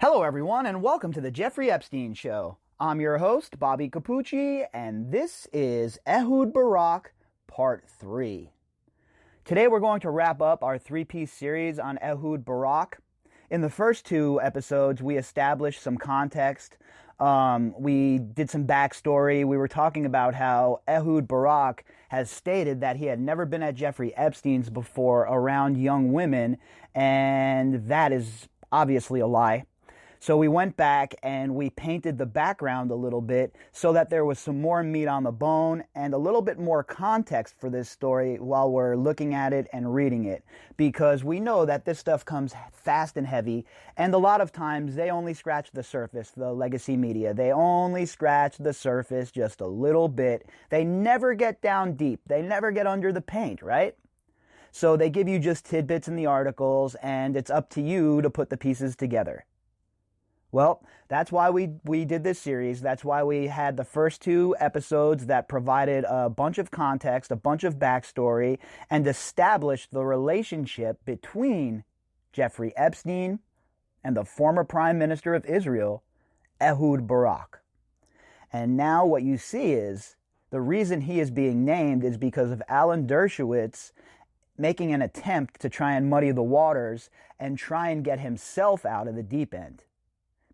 Hello, everyone, and welcome to the Jeffrey Epstein Show. I'm your host, Bobbycapucci, and this is Ehud Barak, Part 3. Today we're going to wrap up our three-piece series on Ehud Barak. In the first two episodes, we established some context. We did some backstory. We were talking about how Ehud Barak has stated that he had never been at Jeffrey Epstein's before around young women, and that is obviously a lie. So we went back and we painted the background a little bit so that there was some more meat on the bone and a little bit more context for this story while we're looking at it and reading it. Because we know that this stuff comes fast and heavy, and a lot of times they only scratch the surface, the legacy media. They only scratch the surface just a little bit. They never get down deep. They never get under the paint, right? So they give you just tidbits in the articles, and it's up to you to put the pieces together. Well, that's why we did this series. That's why we had the first two episodes that provided a bunch of context, a bunch of backstory, and established the relationship between Jeffrey Epstein and the former Prime Minister of Israel, Ehud Barak. And now what you see is the reason he is being named is because of Alan Dershowitz making an attempt to try and muddy the waters and try and get himself out of the deep end.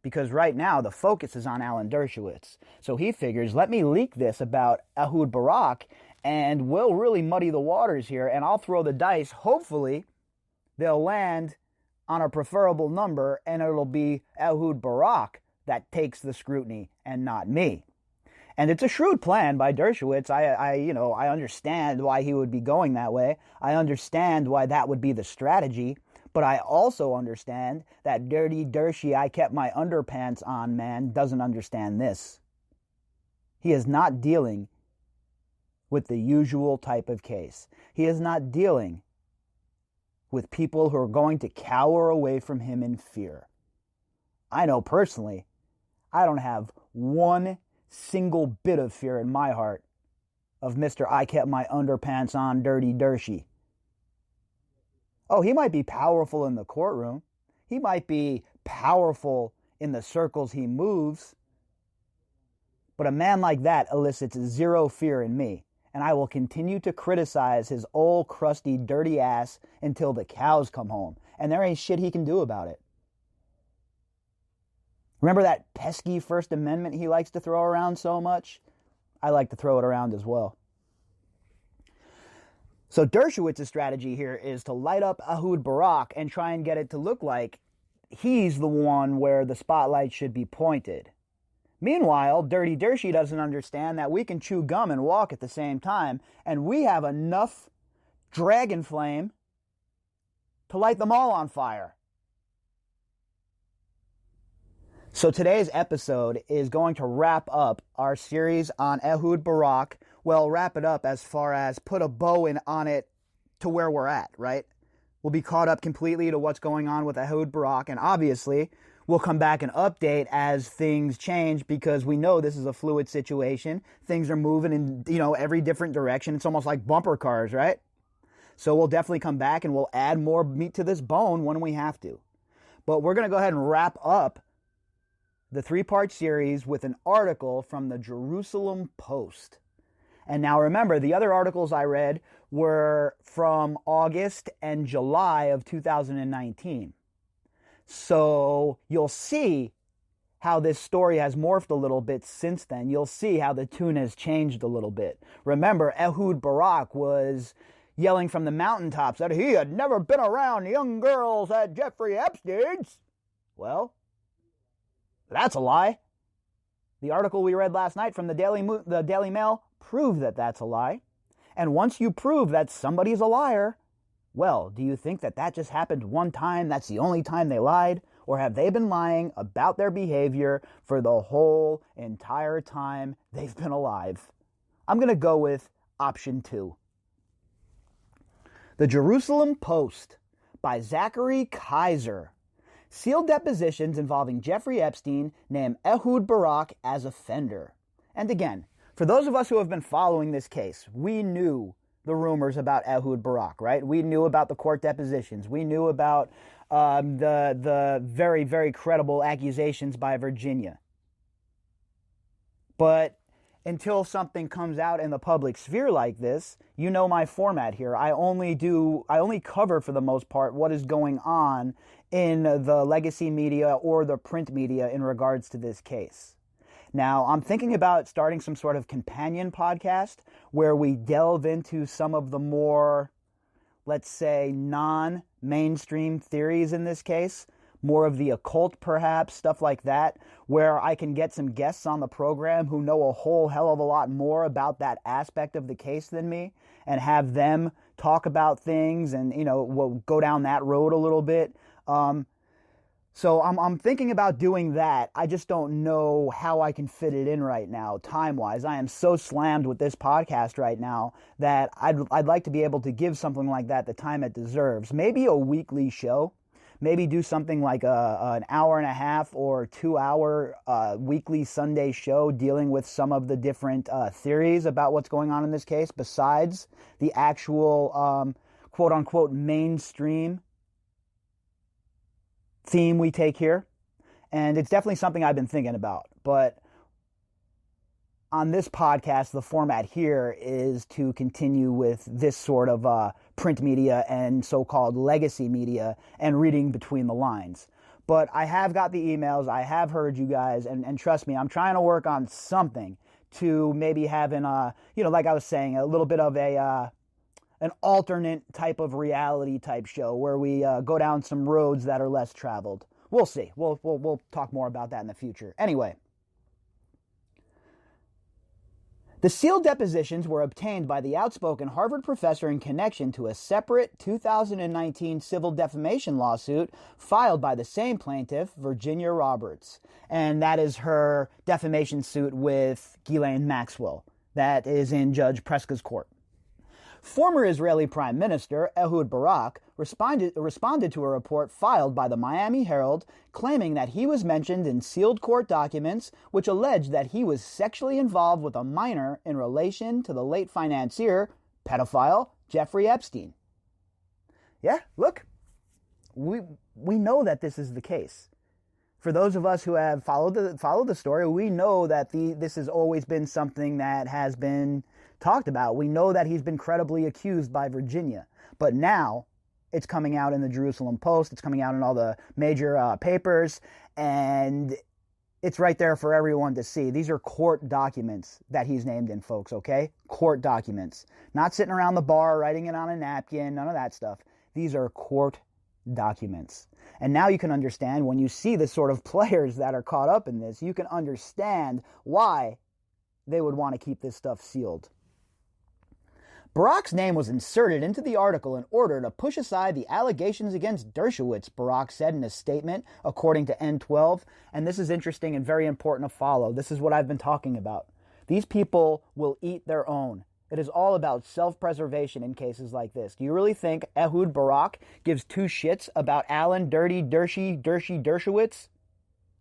Because right now, the focus is on Alan Dershowitz. So he figures, let me leak this about Ehud Barak, and we'll really muddy the waters here, and I'll throw the dice. Hopefully, they'll land on a preferable number, and it'll be Ehud Barak that takes the scrutiny, and not me. And it's a shrewd plan by Dershowitz. I understand why he would be going that way. I understand why that would be the strategy. But I also understand that dirty Dershi I kept my underpants on man doesn't understand this. He is not dealing with the usual type of case. He is not dealing with people who are going to cower away from him in fear. I know personally, I don't have one single bit of fear in my heart of Mr. I kept my underpants on dirty Dershi. Oh, he might be powerful in the courtroom. He might be powerful in the circles he moves. But a man like that elicits zero fear in me. And I will continue to criticize his old, crusty, dirty ass until the cows come home. And there ain't shit he can do about it. Remember that pesky First Amendment he likes to throw around so much? I like to throw it around as well. So Dershowitz's strategy here is to light up Ehud Barak and try and get it to look like he's the one where the spotlight should be pointed. Meanwhile, Dirty Dershi doesn't understand that we can chew gum and walk at the same time, and we have enough dragon flame to light them all on fire. So today's episode is going to wrap up our series on Ehud Barak. Well, wrap it up as far as put a bow on it to where we're at, right? We'll be caught up completely to what's going on with Ehud Barak, and obviously we'll come back and update as things change because we know this is a fluid situation. Things are moving in, every different direction. It's almost like bumper cars, right? So we'll definitely come back and we'll add more meat to this bone when we have to. But we're going to go ahead and wrap up the three-part series with an article from the Jerusalem Post. And now remember, the other articles I read were from August and July of 2019. So you'll see how this story has morphed a little bit since then. You'll see how the tune has changed a little bit. Remember, Ehud Barak was yelling from the mountaintops that he had never been around young girls at Jeffrey Epstein's. Well, that's a lie. The article we read last night from the Daily Mail proved that that's a lie. And once you prove that somebody's a liar, well, do you think that just happened one time? That's the only time they lied? Or have they been lying about their behavior for the whole entire time they've been alive? I'm going to go with option 2. The Jerusalem Post by Zachary Kaiser. Sealed depositions involving Jeffrey Epstein name Ehud Barak as offender. And again, for those of us who have been following this case, we knew the rumors about Ehud Barak, right? We knew about the court depositions. We knew about the very, very credible accusations by Virginia. But until something comes out in the public sphere like this, you know my format here. I only cover, for the most part, what is going on in the legacy media or the print media in regards to this case. Now, I'm thinking about starting some sort of companion podcast where we delve into some of the more, let's say, non-mainstream theories in this case, more of the occult perhaps, stuff like that, where I can get some guests on the program who know a whole hell of a lot more about that aspect of the case than me, and have them talk about things and, we'll go down that road a little bit. So I'm thinking about doing that. I just don't know how I can fit it in right now, time-wise. I am so slammed with this podcast right now that I'd like to be able to give something like that the time it deserves. Maybe a weekly show. Maybe do something like an hour and a half or 2 hour weekly Sunday show dealing with some of the different theories about what's going on in this case besides the actual quote-unquote mainstream theme we take here. And it's definitely something I've been thinking about. But on this podcast, the format here is to continue with this sort of print media and so-called legacy media and reading between the lines. But I have got the emails. I have heard you guys. And trust me, I'm trying to work on something to maybe having, like I was saying, a little bit of an alternate type of reality type show where we go down some roads that are less traveled. We'll see. We'll talk more about that in the future. Anyway, the sealed depositions were obtained by the outspoken Harvard professor in connection to a separate 2019 civil defamation lawsuit filed by the same plaintiff, Virginia Roberts. And that is her defamation suit with Ghislaine Maxwell. That is in Judge Preska's court. Former Israeli Prime Minister Ehud Barak responded to a report filed by the Miami Herald claiming that he was mentioned in sealed court documents which alleged that he was sexually involved with a minor in relation to the late financier, pedophile, Jeffrey Epstein. Yeah, look, we know that this is the case. For those of us who have followed the story, we know that this has always been something that has been talked about. We know that he's been credibly accused by Virginia. But now it's coming out in the Jerusalem Post. It's coming out in all the major papers. And it's right there for everyone to see. These are court documents that he's named in, folks, okay? Court documents. Not sitting around the bar writing it on a napkin, none of that stuff. These are court documents. And now you can understand when you see the sort of players that are caught up in this, you can understand why they would want to keep this stuff sealed. Barak's name was inserted into the article in order to push aside the allegations against Dershowitz, Barak said in a statement, according to N12. And this is interesting and very important to follow. This is what I've been talking about. These people will eat their own. It is all about self-preservation in cases like this. Do you really think Ehud Barak gives two shits about Alan Dershowitz?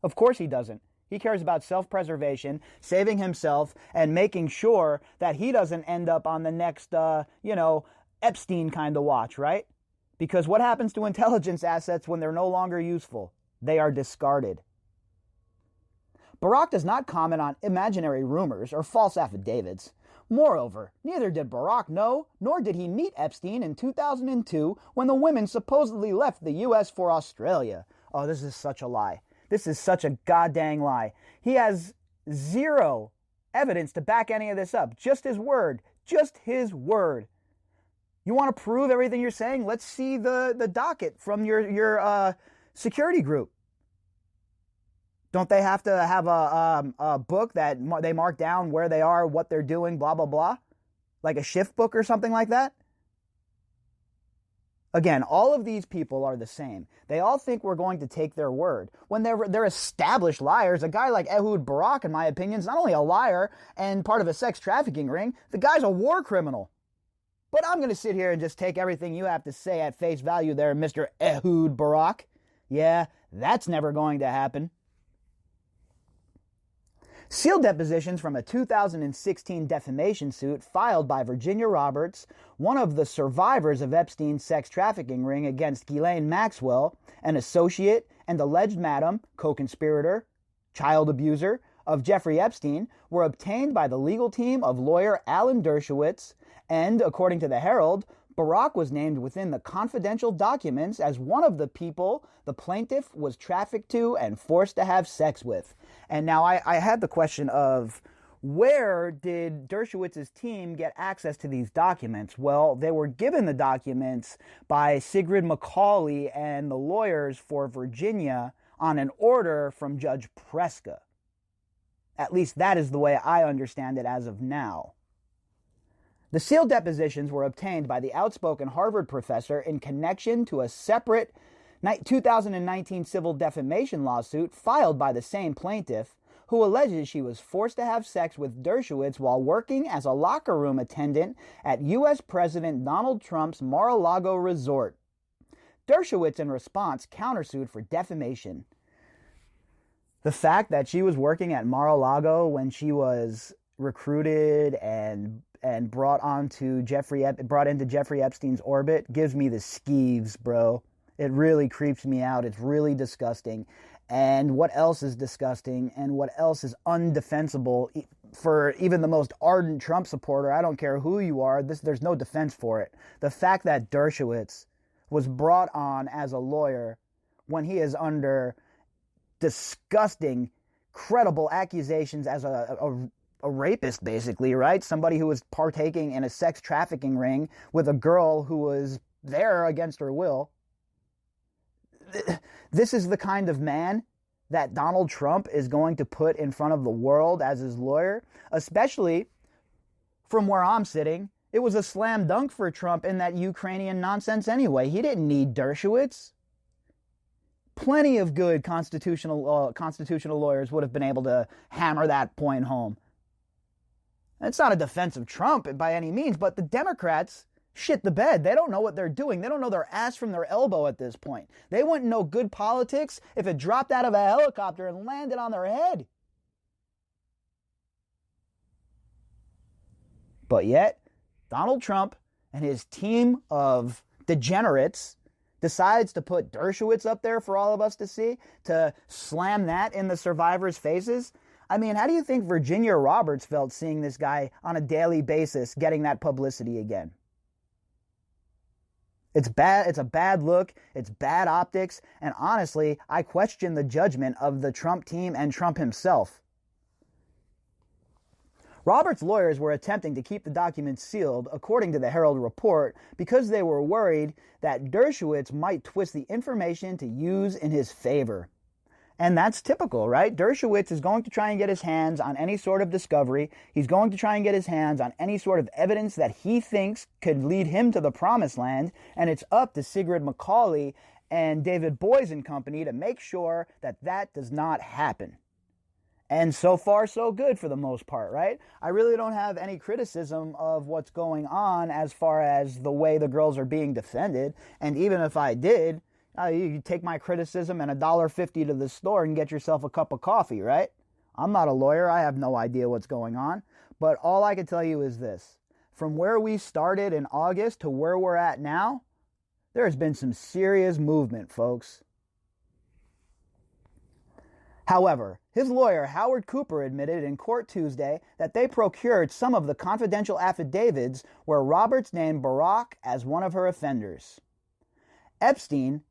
Of course he doesn't. He cares about self-preservation, saving himself, and making sure that he doesn't end up on the next, Epstein kind of watch, right? Because what happens to intelligence assets when they're no longer useful? They are discarded. Barak does not comment on imaginary rumors or false affidavits. Moreover, neither did Barak know, nor did he meet Epstein in 2002 when the women supposedly left the U.S. for Australia. Oh, this is such a lie. This is such a goddamn lie. He has zero evidence to back any of this up. Just his word. Just his word. You want to prove everything you're saying? Let's see the docket from your security group. Don't they have to have a book that they mark down where they are, what they're doing, blah, blah, blah? Like a shift book or something like that? Again, all of these people are the same. They all think we're going to take their word. When they're established liars, a guy like Ehud Barak, in my opinion, is not only a liar and part of a sex trafficking ring, the guy's a war criminal. But I'm going to sit here and just take everything you have to say at face value there, Mr. Ehud Barak. Yeah, that's never going to happen. Sealed depositions from a 2016 defamation suit filed by Virginia Roberts, one of the survivors of Epstein's sex trafficking ring, against Ghislaine Maxwell, an associate and alleged madam, co-conspirator, child abuser of Jeffrey Epstein, were obtained by the legal team of lawyer Alan Dershowitz, and, according to the Herald, Barak was named within the confidential documents as one of the people the plaintiff was trafficked to and forced to have sex with. And now I had the question of, where did Dershowitz's team get access to these documents? Well, they were given the documents by Sigrid McCauley and the lawyers for Virginia on an order from Judge Preska. At least that is the way I understand it as of now. The sealed depositions were obtained by the outspoken Harvard professor in connection to a separate 2019 civil defamation lawsuit filed by the same plaintiff, who alleges she was forced to have sex with Dershowitz while working as a locker room attendant at U.S. President Donald Trump's Mar-a-Lago resort. Dershowitz, in response, countersued for defamation. The fact that she was working at Mar-a-Lago when she was recruited and brought into Jeffrey Epstein's orbit gives me the skeeves, bro. It really creeps me out. It's really disgusting. And what else is disgusting and what else is undefensible for even the most ardent Trump supporter? I don't care who you are. There's no defense for it. The fact that Dershowitz was brought on as a lawyer when he is under disgusting, credible accusations as a rapist, basically, right? Somebody who was partaking in a sex trafficking ring with a girl who was there against her will. This is the kind of man that Donald Trump is going to put in front of the world as his lawyer, especially from where I'm sitting. It was a slam dunk for Trump in that Ukrainian nonsense anyway. He didn't need Dershowitz. Plenty of good constitutional lawyers would have been able to hammer that point home. It's not a defense of Trump by any means, but the Democrats shit the bed. They don't know what they're doing. They don't know their ass from their elbow at this point. They wouldn't know good politics if it dropped out of a helicopter and landed on their head. But yet, Donald Trump and his team of degenerates decides to put Dershowitz up there for all of us to see, to slam that in the survivors' faces. I mean, how do you think Virginia Roberts felt seeing this guy on a daily basis getting that publicity again? It's bad. It's a bad look. It's bad optics. And honestly, I question the judgment of the Trump team and Trump himself. Roberts' lawyers were attempting to keep the documents sealed, according to the Herald report, because they were worried that Dershowitz might twist the information to use in his favor. And that's typical, right? Dershowitz is going to try and get his hands on any sort of discovery. He's going to try and get his hands on any sort of evidence that he thinks could lead him to the promised land. And it's up to Sigrid McCauley and David Boies and company to make sure that that does not happen. And so far, so good for the most part, right? I really don't have any criticism of what's going on as far as the way the girls are being defended. And even if I did, you take my criticism and $1.50 to the store and get yourself a cup of coffee, right? I'm not a lawyer. I have no idea what's going on. But all I can tell you is this. From where we started in August to where we're at now, there has been some serious movement, folks. However, his lawyer, Howard Cooper, admitted in court Tuesday that they procured some of the confidential affidavits where Roberts named Barak as one of her offenders. Epstein,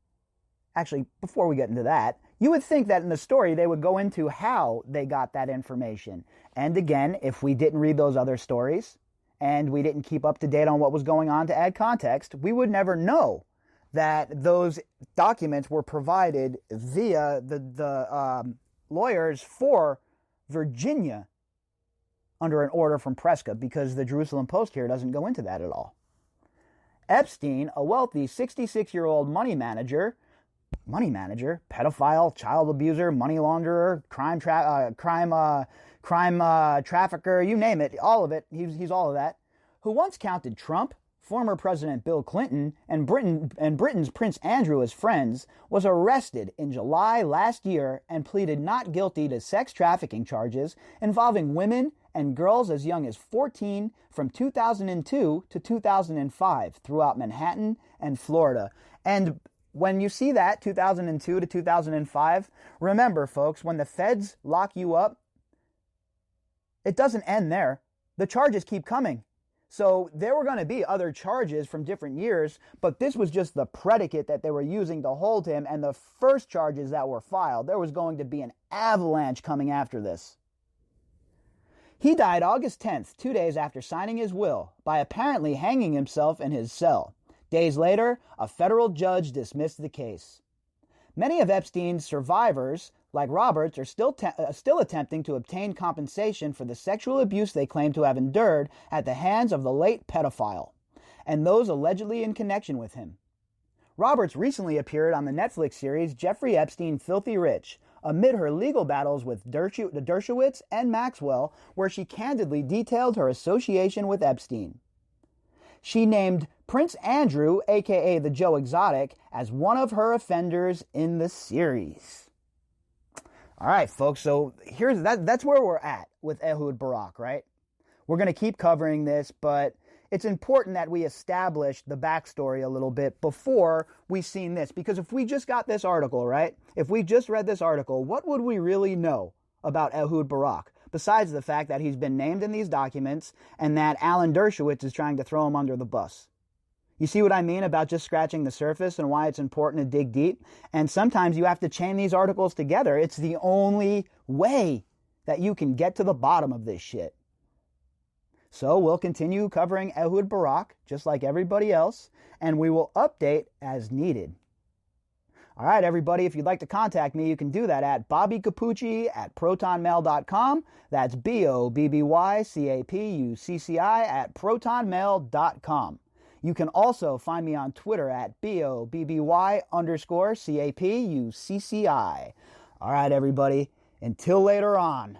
actually, before we get into that, you would think that in the story they would go into how they got that information. And again, if we didn't read those other stories and we didn't keep up to date on what was going on to add context, we would never know that those documents were provided via the lawyers for Virginia under an order from Preska, because the Jerusalem Post here doesn't go into that at all. Epstein, a wealthy 66-year-old money manager, pedophile, child abuser, money launderer, crime trafficker, you name it, all of it, he's all of that, who once counted Trump, former President Bill Clinton, and Britain's Prince Andrew as friends, was arrested in July last year and pleaded not guilty to sex trafficking charges involving women and girls as young as 14 from 2002 to 2005 throughout Manhattan and Florida. And when you see that, 2002 to 2005, remember, folks, when the feds lock you up, it doesn't end there. The charges keep coming. So there were going to be other charges from different years, but this was just the predicate that they were using to hold him, and the first charges that were filed. There was going to be an avalanche coming after this. He died August 10th, 2 days after signing his will, by apparently hanging himself in his cell. Days later, a federal judge dismissed the case. Many of Epstein's survivors, like Roberts, are still attempting to obtain compensation for the sexual abuse they claim to have endured at the hands of the late pedophile, and those allegedly in connection with him. Roberts recently appeared on the Netflix series Jeffrey Epstein Filthy Rich, amid her legal battles with Dershowitz and Maxwell, where she candidly detailed her association with Epstein. She named Prince Andrew, aka the Joe Exotic, as one of her offenders in the series. All right, folks, so that's where we're at with Ehud Barak, right? We're going to keep covering this, but it's important that we establish the backstory a little bit before we've seen this. Because if we just got this article, right? If we just read this article, what would we really know about Ehud Barak? Besides the fact that he's been named in these documents and that Alan Dershowitz is trying to throw him under the bus. You see what I mean about just scratching the surface and why it's important to dig deep? And sometimes you have to chain these articles together. It's the only way that you can get to the bottom of this shit. So we'll continue covering Ehud Barak, just like everybody else, and we will update as needed. All right, everybody, if you'd like to contact me, you can do that at bobbycapucci@protonmail.com. That's BOBBYCAPUCCI@protonmail.com. You can also find me on Twitter at BOBBY_CAPUCCI. All right, everybody, until later on.